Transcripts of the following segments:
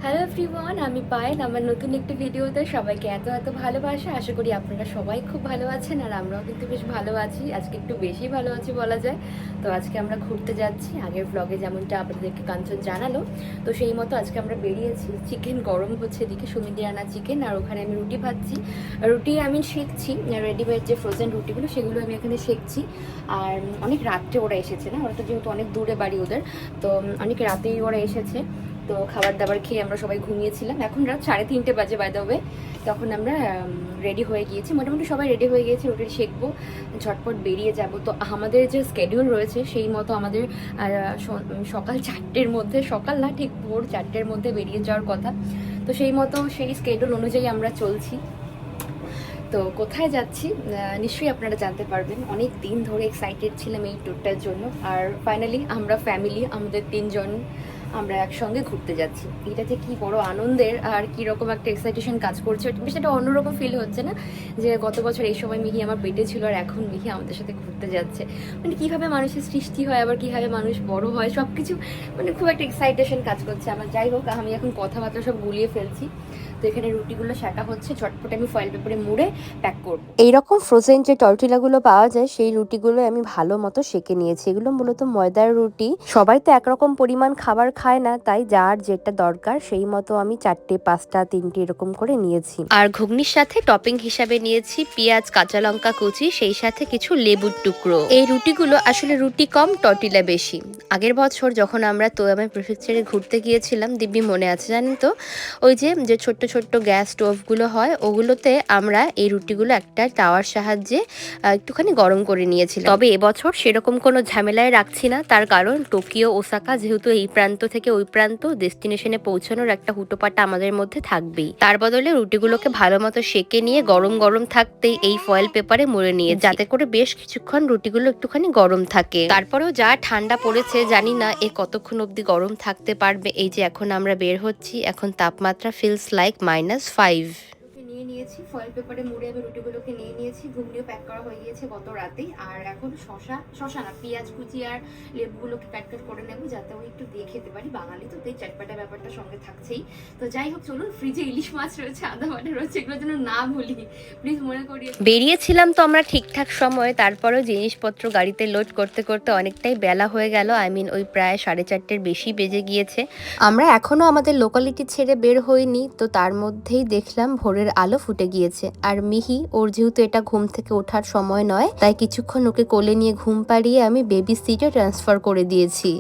Hello everyone, আমি পায়েল। আমার নতুন একটি ভিডিওতে সবাইকে এত এত ভালোবাসা। আশা করি আপনারা সবাই খুব ভালো আছেন, আর আমরাও কিন্তু বেশ ভালো আছি। আজকে একটু বেশি ভালো আছি বলা যায়। তো আজকে আমরা ঘুরতে যাচ্ছি, আগের ব্লগে যেমনটা আপনাদেরকে কাঞ্চন জানালো, তো সেই মতো আজকে আমরা বেরিয়েছি। চিকেন গরম হচ্ছে এদিকে, সুমিদি আনা চিকেন, আর ওখানে আমি রুটি ভাজছি। রুটি আমি শেখছি, রেডিমেড যে ফ্রোজেন রুটিগুলো সেগুলো আমি এখানে শেখছি। আর অনেক রাত্রে ওরা এসেছে না, ওরা তো যেহেতু অনেক দূরে বাড়ি ওদের, তো অনেক রাতেই ওরা এসেছে। তো খাবার দাবার খেয়ে আমরা সবাই ঘুমিয়েছিলাম। এখন রাত 3:30 বাজে বাই দ্য ওয়ে। তখন আমরা রেডি হয়ে গিয়েছি, মোটামুটি সবাই রেডি হয়ে গিয়েছি, রুটি শেখবো, ঝটপট বেরিয়ে যাব। তো আমাদের যে স্কেডিউল রয়েছে সেই মতো আমাদের সকাল 4টের মধ্যে, সকাল না ঠিক ভোর 4টের মধ্যে বেরিয়ে যাওয়ার কথা। তো সেই মতো সেই স্কেডিউল অনুযায়ী আমরা চলছি। তো কোথায় যাচ্ছি নিশ্চয়ই আপনারা জানতে পারবেন। অনেক দিন ধরে এক্সাইটেড ছিলাম এই ট্যুরটার জন্য, আর ফাইনালি আমরা ফ্যামিলি, আমাদের 3জন আমরা একসঙ্গে ঘুরতে যাচ্ছি। এটা যে কি বড় আনন্দের আর কীরকম একটা এক্সাইটেশন কাজ করছে, বেশ একটা অন্যরকম ফিল হচ্ছে না, যে গত বছর এই সময় মিহি আমার পেটে ছিল আর এখন মিহি আমাদের সাথে ঘুরতে যাচ্ছে। মানে কীভাবে মানুষের সৃষ্টি হয়, আবার কীভাবে মানুষ বড় হয়, সব কিছু মানে খুব একটা এক্সাইটেশন কাজ করছে আমার। যাই হোক, আমি এখন কথাবার্তা সব গুলিয়ে ফেলছি। তো এখানে রুটিগুলো শাকা হচ্ছে, ঝটপট আমি ফয়েল পেপারে মুড়ে প্যাক করব। এইরকম ফ্রোজেন যে টর্টিলাগুলো পাওয়া যায় সেই রুটিগুলো আমি ভালো মতো সেঁকে নিয়েছি। এগুলো মূলত ময়দার রুটি। সবাই তো একরকম পরিমাণ খাবার খায় না, তাই যার যেটা দরকার সেই মতো আমি 4টে 5টা 3টে এরকম করে নিয়েছি। আর ঘুগনির সাথে টপিং হিসাবে নিয়েছি পেঁয়াজ, কাঁচা লঙ্কা কুচি, সেই সাথে কিছু লেবুর টুকরো। এই রুটিগুলো আসলে রুটি কম টর্টিলা বেশি। আগের বছর যখন আমরা তোয়ামে প্রিফেকচারে ঘুরতে গিয়েছিলাম, দিব্যি মনে আছে জানেন তো, ওই যে ছোট্ট ছোট্ট গ্যাস স্টোভগুলো হয়, ওগুলোতে আমরা এই রুটিগুলো একটা তাওয়ার সাহায্যে একটুখানি গরম করে নিয়েছিলাম। তবে এবছর সেরকম কোনো ঝামেলায় রাখছি না, তার কারণ টোকিও, ওসাকা যেহেতু এই প্রান্ত থেকে ওই প্রান্ত ডেস্টিনেশনে পৌঁছানোর একটা হুটোপাটা আমাদের মধ্যে থাকবেই। তার বদলে রুটিগুলোকে ভালো মতো সেঁকে নিয়ে গরম গরম থাকতেই এই ফয়েল পেপারে মুড়ে নিয়ে, যাতে করে বেশ কিছুক্ষণ রুটিগুলো একটুখানি গরম থাকে। তারপরেও যা ঠান্ডা পড়েছে, জানি না এ কতক্ষণ অবধি গরম থাকতে পারবে। এই যে এখন আমরা বের হচ্ছি, এখন তাপমাত্রা ফিলস লাইক -5। নিয়ে নিয়েছি ফয়েল পেপারে মুড়ে, আমি রুটিগুলোকে নিয়ে নিয়েছি। ঘুগনিও প্যাক করা হয়ে গিয়েছে গত রাতেই। আর এখন শশা না পেঁয়াজ কুচি আর লেবুগুলোকে কাট করে নেবো, যাতে ওই একটু দিয়ে খেতে পারি। বাঙালি তো তাই চটপাটা ব্যাপারটা সঙ্গে থাকছেই। তো যাই হোক, চলুন। ফ্রিজে ইলিশ মাছ রয়েছে, আদা বাটা রয়েছে, এগুলো যেন না ভুলি, প্লিজ মনে করিয়ে। বেরিয়েছিলাম তো আমরা ঠিকঠাক সময়ে, তারপরেও জিনিসপত্র গাড়িতে লোড করতে করতে অনেকটাই বেলা হয়ে গেল। ওই প্রায় 4:30-এর বেশি বেজে গিয়েছে। আমরা এখনো আমাদের লোকালিটি ছেড়ে বের হইনি, তো তার মধ্যেই দেখলাম ভোরের আলো ফুটে গিয়েছে। আর মিহি, ওর যেহেতু এটা ঘুম থেকে ওঠার সময় নয়, তাই কিছুক্ষণ ওকে কোলে নিয়ে ঘুম পাড়িয়ে আমি বেবি সিটে ট্রান্সফার করে দিয়েছি।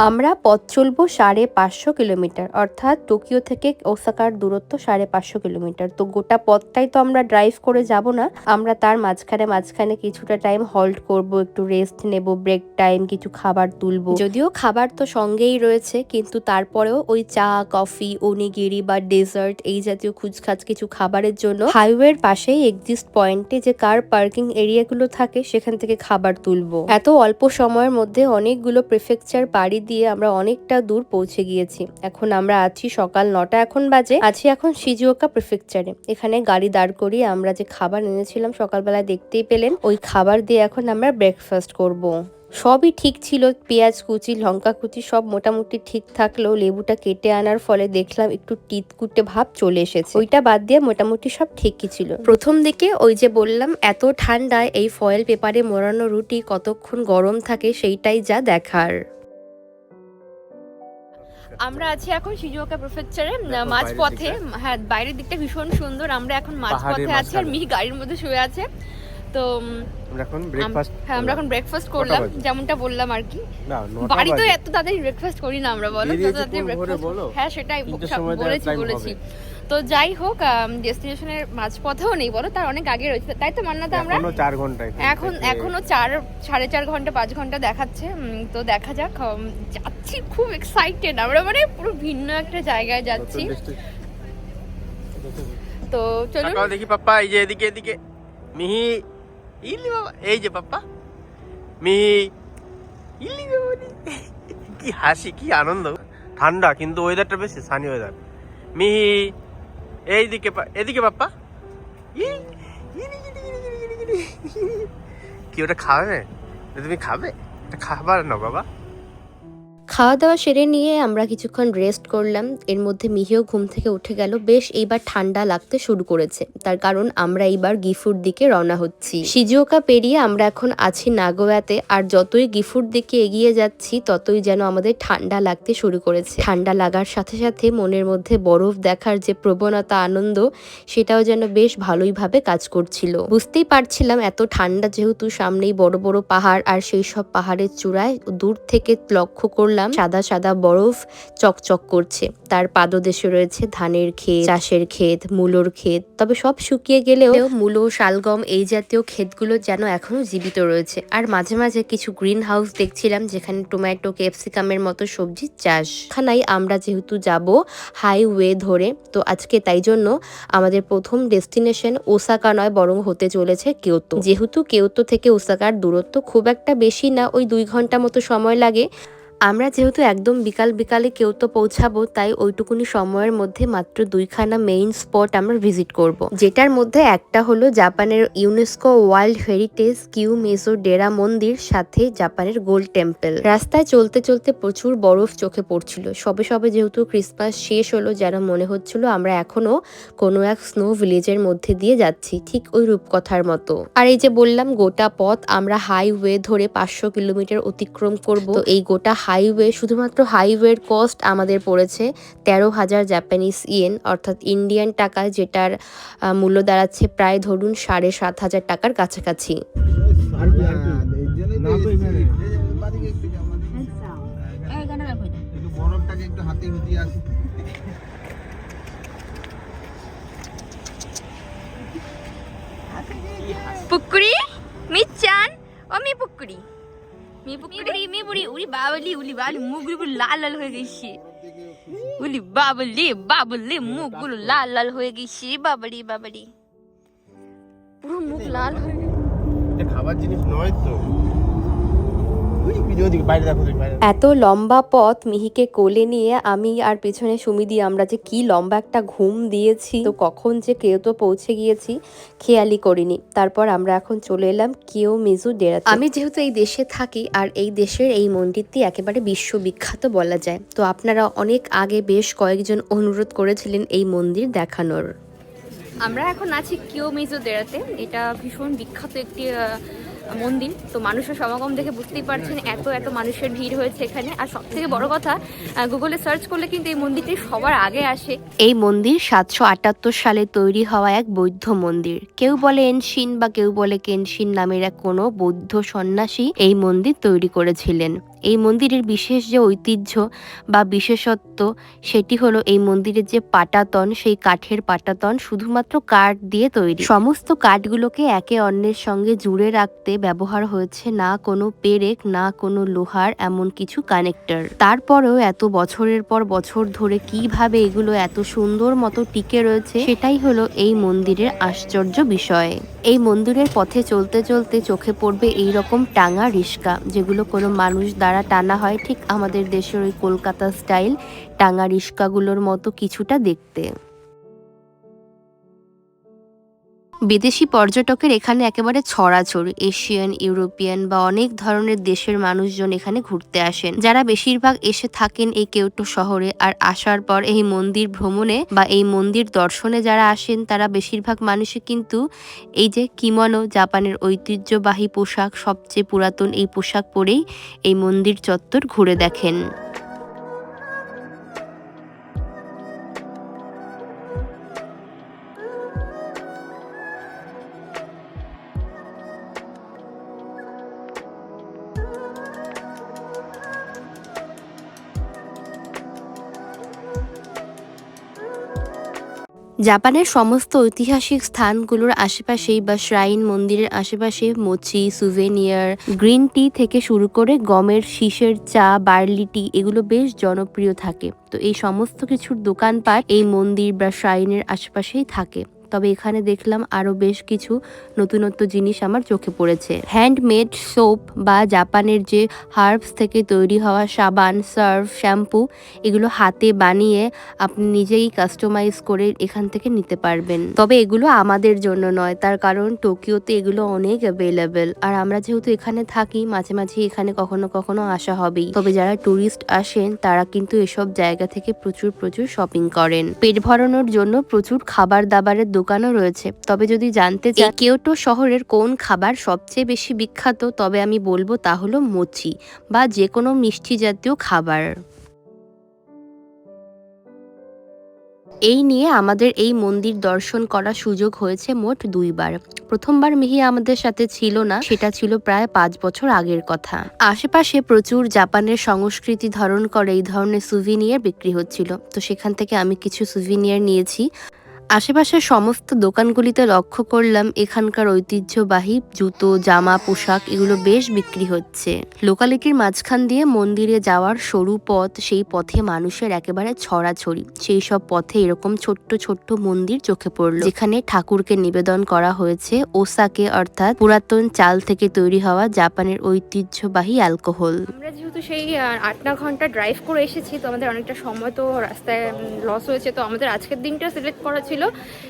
আমরা পথ চলবো 550 কিলোমিটার, অর্থাৎ টোকিও থেকে ওসাকার দূরত্ব 550 কিলোমিটার। তো গোটা পথটাই তো আমরা ড্রাইভ করে যাব না, আমরা তার মাঝখানে কিছুটা টাইম হল্ট করব, একটু রেস্ট নেব, ব্রেক টাইম, কিছু খাবার তুলবো। যদিও খাবার তো সঙ্গেই রয়েছে, কিন্তু তারপরেও ওই চা, কফি, ওনিগিরি বা ডেজার্ট এই জাতীয় খুচখাচ কিছু খাবারের জন্য হাইওয়ের পাশেই এক্সিস্ট পয়েন্টে যে কার পার্কিং এরিয়াগুলো থাকে সেখান থেকে খাবার তুলবো। এত অল্প সময়ের মধ্যে অনেকগুলো প্রিফেকচার পাড়ি দিয়ে আমরা অনেকটা দূর পৌঁছে গিয়েছি। এখন আমরা আছি সকাল 9টা এখন বাজে, আছি এখন শিজুওকা প্রিফেকচারে। এখানে গাড়ি দাঁড় করিয়ে আমরা যে খাবার এনেছিলাম সকালবেলায়, দেখতেই পেলেন, ওই খাবার দিয়ে এখন আমরা ব্রেকফাস্ট করব। সবই ঠিক ছিল, পেঁয়াজ কুচি, লঙ্কা কুচি সব মোটামুটি ঠিক থাকলেও লেবুটা কেটে আনার ফলে দেখলাম একটু তিতকুটে ভাব চলে এসেছে। ওইটা বাদ দিয়ে মোটামুটি সব ঠিকই ছিল। প্রথম দিকে ওই যে বললাম, এত ঠান্ডায় এই ফয়েল পেপারে মোড়ানো রুটি কতক্ষণ গরম থাকে সেইটাই যা দেখার। আমরা আছি এখন শিজুওকা প্রিফেকচারে মাঝপথে। হ্যাঁ, বাইরের দিকটা ভীষণ সুন্দর। আমরা এখন মাঝপথে আছি, আর মিহি গাড়ির মধ্যে শুয়ে আছে। তো আমরা এখন ব্রেকফাস্ট করলাম, যেমনটা বললাম আর কি। বাড়িতে এত তাড়াতাড়ি ব্রেকফাস্ট করি না আমরা, বলো যত তাড়াতাড়ি ব্রেকফাস্ট। হ্যাঁ, সেটাই বলেছি। তো যাই হোক, ডেস্টিনেশনের মাঝপথেও নেই, বলো তার অনেক আগে রয়েছে, তাই তো মান্নাতে আমরা এখনো 4.5 ঘন্টা 5 ঘন্টা দেখাচ্ছে। তো দেখা যাক, যাচ্ছি খুব এক্সাইটেড আমরা, মানে পুরো ভিন্ন একটা জায়গায় যাচ্ছি। তো চলুন দেখি পাপ্পা, এই যে এদিকে মিহি, ইলি বাবা, এই যে পাপ্পা মিহি, ইলি বাবা, কি হাসি, কি আনন্দ। ঠান্ডা কিন্তু ওয়েদারটা বেশি সানি ওয়েদার। মিহি এইদিকে এদিকে পাপ্পা। কি ওটা খাবে? তুমি খাবে? এটা খাবার না বাবা। খাওয়া দাওয়া সেরে নিয়ে আমরা কিছুক্ষণ রেস্ট করলাম। এর মধ্যে মিহিও ঘুম থেকে উঠে গেল। বেশ এইবার ঠান্ডা লাগতে শুরু করেছে, তার কারণ আমরা এইবার গিফুর দিকে রওনা হচ্ছি। শিজুওকা পেরিয়ে আমরা এখন আছি নাগোয়াতে। আর যতই গিফুর দিকে এগিয়ে যাচ্ছি ততই যেন আমাদের ঠান্ডা লাগতে শুরু করেছে। ঠান্ডা লাগার সাথে সাথে মনের মধ্যে বরফ দেখার যে প্রবণতা, আনন্দ, সেটাও যেন বেশ ভালোইভাবে কাজ করছিল। বুঝতেই পারছিলাম এত ঠান্ডা যেহেতু, সামনেই বড় বড় পাহাড়, আর সেই সব পাহাড়ের চূড়ায় দূর থেকে লক্ষ্য করলাম সাদা সাদা বরফ চকচক করছে। তার পাদদেশে রয়েছে ধানের ক্ষেত, চাষের ক্ষেত, মূলোর ক্ষেত। তবে সব শুকিয়ে গেলেও মূলো, শালগম এই জাতীয় ক্ষেতগুলো যেন এখনো জীবিত রয়েছে। আর মাঝে মাঝে কিছু গ্রিন হাউস দেখছিলাম যেখানে টমেটো, ক্যাপসিকামের মতো সবজির চাষ। খানাই আমরা যেহেতু যাব হাইওয়ে ধরে, তো আজকে তাই জন্য আমাদের প্রথম ডেস্টিনেশন ওসাকা নয়, বরং হতে চলেছে কিয়োতো। যেহেতু কিয়োতো থেকে ওসাকার দূরত্ব খুব একটা বেশি না, ওই 2 ঘন্টা মতো সময় লাগে। আমরা যেহেতু একদম বিকালে কিয়োতো পৌঁছাবো, তাই ওইটুকুনি সময়ের মধ্যে মাত্র 2খানা মেইন স্পট আমরা ভিজিট করব, যেটার মধ্যে একটা হলো জাপানের ইউনেস্কো ওয়ার্ল্ড হেরিটেজ কিয়োমেজো ডেরা মন্দির, সাথে জাপানের গোল্ড টেম্পল। রাস্তায় চলতে চলতে প্রচুর বরফ চোখে পড়ছিল। সবে সবে যেহেতু ক্রিসমাস শেষ হলো, যেন মনে হচ্ছিল আমরা এখনো কোনো এক স্নো ভিলেজের মধ্যে দিয়ে যাচ্ছি, ঠিক ওই রূপকথার মতো। আর এই যে বললাম, গোটা পথ আমরা হাইওয়ে ধরে 500 কিলোমিটার অতিক্রম করব। তো এই গোটা হাইওয়ে, শুধুমাত্র হাইওয়ের কস্ট আমাদের পড়েছে 13,000 জাপানিজ ইয়েন, অর্থাৎ ইন্ডিয়ান টাকায় যেটার মূল্য দাঁড়াচ্ছে প্রায় ধরুন 7,500 টাকার কাছাকাছি। পুকুরি মিচান ও মি পুকুরি মি বুড়ি উলি বাবলি মুখগুলো লাল লাল হয়ে গেছে। উলি বাবলি মুখগুলো লাল লাল হয়ে গেছে। বাবলি পুরো মুখ লাল হয়ে গেছে। এটা খাবার জিনিস নয় তো। এত লম্বা পথ মিহিকে কোলে নিয়ে আমি আর পেছনে সুমিদি, আমরা যে কি লম্বা একটা ঘুম দিয়েছি, তো কখন যে কিয়োতো পৌঁছে গিয়েছি খেয়ালই করিনি। তারপর আমরা এখন চলে এলাম কিয়োমেজো ডেরাতে। আমি যেহেতু এই দেশে থাকি, আর এই দেশের এই মন্দিরটি একেবারে বিশ্ববিখ্যাত বলা যায়, তো আপনারা অনেক আগে বেশ কয়েকজন অনুরোধ করেছিলেন এই মন্দির দেখানোর। আমরা এখন আছি কিয়োমেজো ডেরাতে। এটা ভীষণ বিখ্যাত একটি মন্দির। তো মানুষের সমাগম দেখে বুঝতেই পারছেন এত মানুষের ভিড় হয়েছে এখানে। আর সব থেকে বড় কথা, গুগলে সার্চ করলে কিন্তু এই মন্দিরটি সবার আগে আসে। এই মন্দির 778 সালে তৈরি হওয়া এক বৌদ্ধ মন্দির। কেউ বলে এনশিন বা কেউ বলে কেনশিন নামের এক কোনো বৌদ্ধ সন্ন্যাসী এই মন্দির তৈরি করেছিলেন। এই মন্দিরের বিশেষ যে ঐতিহ্য বা বিশেষত্ব, সেটি হলো এই মন্দিরের যে পাটাতন, সেই কাঠের পাটাতন শুধুমাত্র কাঠ দিয়ে তৈরি। সমস্ত কাঠগুলোকে একে অন্যের সঙ্গে জুড়ে রাখতে ব্যবহার হয়েছে না কোনো পেরেক, না কোনো লোহার এমন কিছু কানেক্টর। তারপরেও এত বছরের পর বছর ধরে কিভাবে এগুলো এত সুন্দর মতো টিকে রয়েছে, সেটাই হলো এই মন্দিরের আশ্চর্য বিষয়। এই মন্দিরের পথে চলতে চলতে চোখে পড়বে এই রকম টাঙা রিস্কা, যেগুলো কোনো মানুষ দ্বারা টানা হয়, ঠিক আমাদের দেশের ওই কলকাতা স্টাইল টাঙা রিস্কাগুলোর মতো কিছুটা দেখতে। বিদেশি পর্যটকের এখানে একেবারে ছড়াছড়ি। এশিয়ান, ইউরোপিয়ান বা অনেক ধরনের দেশের মানুষজন এখানে ঘুরতে আসেন, যারা বেশিরভাগ এসে থাকেন এই কিয়োটো শহরে। আর আসার পর এই মন্দির ভ্রমণে বা এই মন্দির দর্শনে যারা আসেন, তারা বেশিরভাগ মানুষই কিন্তু এই যে কিমোনো, জাপানের ঐতিহ্যবাহী পোশাক, সবচেয়ে পুরাতন এই পোশাক পরেই এই মন্দির চত্বর ঘুরে দেখেন। জাপানের সমস্ত ঐতিহাসিক স্থানগুলোর আশেপাশেই বা শ্রাইন মন্দিরের আশেপাশে মোচি, সুভেনিয়ার, গ্রিন টি থেকে শুরু করে গমের শীষের চা, বার্লি টি, এগুলো বেশ জনপ্রিয় থাকে। তো এই সমস্ত কিছুর দোকানপাট এই মন্দির বা শ্রাইনের আশেপাশেই থাকে। তবে এখানে দেখলাম আরও বেশ কিছু নতুনত্ব জিনিস আমার চোখে পড়েছে। হ্যান্ডমেড সোপ বা জাপানের যে হার্বস থেকে তৈরি হওয়া সাবান, সার্ফ, শ্যাম্পু, এগুলো হাতে বানিয়ে আপনি নিজেই কাস্টমাইজ করে এখান থেকে নিতে পারবেন। তবে এগুলো আমাদের জন্য নয়, তার কারণ টোকিওতে এগুলো অনেক অ্যাভেলেবেল। আর আমরা যেহেতু এখানে থাকি, মাঝে মাঝে এখানে কখনো কখনো আসা হবেই। তবে যারা ট্যুরিস্ট আসেন তারা কিন্তু এসব জায়গা থেকে প্রচুর শপিং করেন। পেট ভরানোর জন্য প্রচুর খাবার দাবারের দোকানও রয়েছে। তবে যদি জানতে চান কিয়োটো শহরের কোন খাবার সবচেয়ে বেশি বিখ্যাত, তবে আমি বলবো তা হলো মোচি বা যে কোনো মিষ্টি জাতীয় খাবার। এই নিয়ে আমাদের এই মন্দির দর্শন করার সুযোগ হয়েছে মোট 2 বার। প্রথমবার মিহি আমাদের সাথে ছিল না, সেটা ছিল প্রায় 5 বছর আগের কথা। আশেপাশে প্রচুর জাপানের সংস্কৃতি ধারণ করে এই ধরনের সুভিনিয়ার বিক্রি হচ্ছিল, তো সেখান থেকে আমি কিছু সুভিনিয়ার নিয়েছি। আশেপাশের সমস্ত দোকানগুলিতে লক্ষ্য করলাম এখানকার ঐতিহ্যবাহী জুতো, জামা, পোশাক এগুলো বেশ বিক্রি হচ্ছে। লোকালিটির মাঝখান দিয়ে মন্দিরে যাওয়ার সরু পথ, সেই পথে মানুষের একেবারে ছড়াছড়ি। সেই সব পথে এরকম ছোট্ট মন্দির চোখে পড়লো, যেখানে ঠাকুরকে নিবেদন করা হয়েছে ওসাকে, অর্থাৎ পুরাতন চাল থেকে তৈরি হওয়া জাপানের ঐতিহ্যবাহী অ্যালকোহল। আমরা যেহেতু সেই 8-9 ঘন্টা ড্রাইভ করে এসেছি, তো আমাদের অনেকটা সময় তো রাস্তায় লস হয়েছে। তো আমাদের আজকের দিনটা সিলেক্ট করা ছিল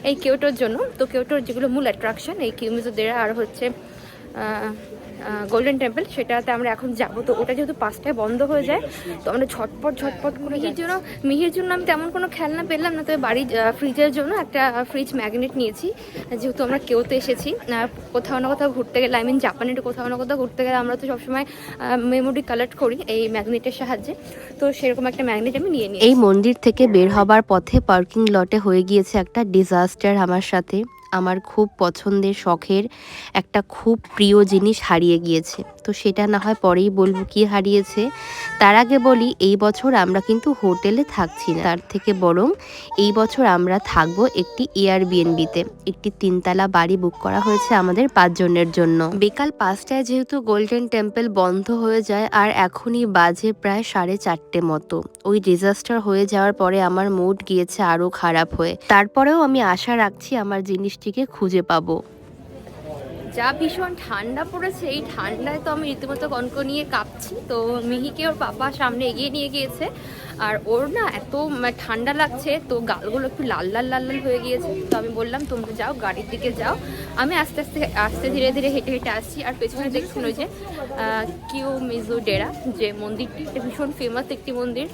এই কিয়োটোর জন্য। তো কিয়োটোর যেগুলো মূল অ্যাট্রাকশন, এই কিয়োমিজু দেরা আর হচ্ছে গোল্ডেন টেম্পল, সেটাতে আমরা এখন যাব। তো ওটা যেহেতু 5টায় বন্ধ হয়ে যায়, তো আমরা ঝটপট করে মিহির জন্য আমি তেমন কোনো খেলনা পেলাম না। তবে বাড়ির ফ্রিজের জন্য একটা ফ্রিজ ম্যাগনেট নিয়েছি। যেহেতু আমরা কিয়োটো এসেছি, কোথাও না কোথাও ঘুরতে গেলে, জাপানের কোথাও না কোথাও ঘুরতে গেলে আমরা তো সবসময় মেমোরি কালেক্ট করি এই ম্যাগনেটের সাহায্যে। তো সেরকম একটা ম্যাগনেট আমি নিয়ে নিই। এই মন্দির থেকে বের হবার পথে পার্কিং লটে হয়ে গিয়েছে একটা ডিজাস্টার আমার সাথে। আমার খুব পছন্দের শখের একটা খুব প্রিয় জিনিস হারিয়ে গিয়েছে। তো সেটা না হয় পরেই বলবো কি হারিয়েছে। তার আগে বলি, এই বছর আমরা কিন্তু হোটেলে থাকছি না, তার থেকে বরং এই বছর আমরা থাকবো একটি এয়ারবিএনবিতে। একটি 3তলা বাড়ি বুক করা হয়েছে আমাদের 5 জনের জন্য। বিকাল 5টায় যেহেতু গোল্ডেন টেম্পল বন্ধ হয়ে যায়, আর এখনই বাজে প্রায় 4:30 মতো। ওই ডিজাস্টার হয়ে যাওয়ার পরে আমার মুড গিয়েছে আরো খারাপ হয়ে। তারপরেও আমি আশা রাখছি আমার জিনিসটিকে খুঁজে পাবো। যা ভীষণ ঠান্ডা পড়েছে, এই ঠান্ডায় তো আমি রীতিমতো কনকনিয়ে কাঁপছি। তো মিহিকে ওর পাপা সামনে এগিয়ে নিয়ে গিয়েছে, আর ওর না এত ঠান্ডা লাগছে, তো গালগুলো একটু লাল লাল হয়ে গিয়েছে। তো আমি বললাম তোমরা যাও, গাড়ির দিকে যাও, আমি আস্তে ধীরে হেঁটে আসছি। আর পেছনে দেখছেন ওই যে কিয়োমিজু ডেরা যে মন্দিরটি, এটা ভীষণ ফেমাস একটি মন্দির।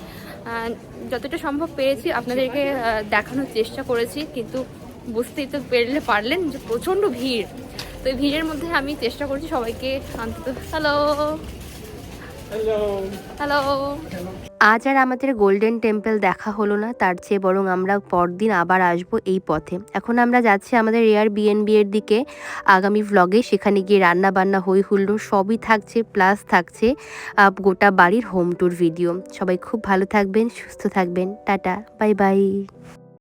যতটা সম্ভব পেরেছি আপনাদেরকে দেখানোর চেষ্টা করেছি, কিন্তু বুঝতেই তো পারলেন যে প্রচণ্ড ভিড়। তো এই ভিড়ের মধ্যে আমি চেষ্টা করছি সবাইকে অন্তত হ্যালো। আজ আর আমাদের গোল্ডেন টেম্পল দেখা হলো না, তার চেয়ে বরং আমরা পরদিন আবার আসবো এই পথে। এখন আমরা যাচ্ছি আমাদের এয়ারবিএনবি এর দিকে আগামী ভ্লগে। সেখানে গিয়ে রান্না বান্না, হই হুল্লোড় সবই থাকছে, প্লাস থাকছে গোটা বাড়ির হোম ট্যুর ভিডিও। সবাই খুব ভালো থাকবেন, সুস্থ থাকবেন। Tata, bye bye.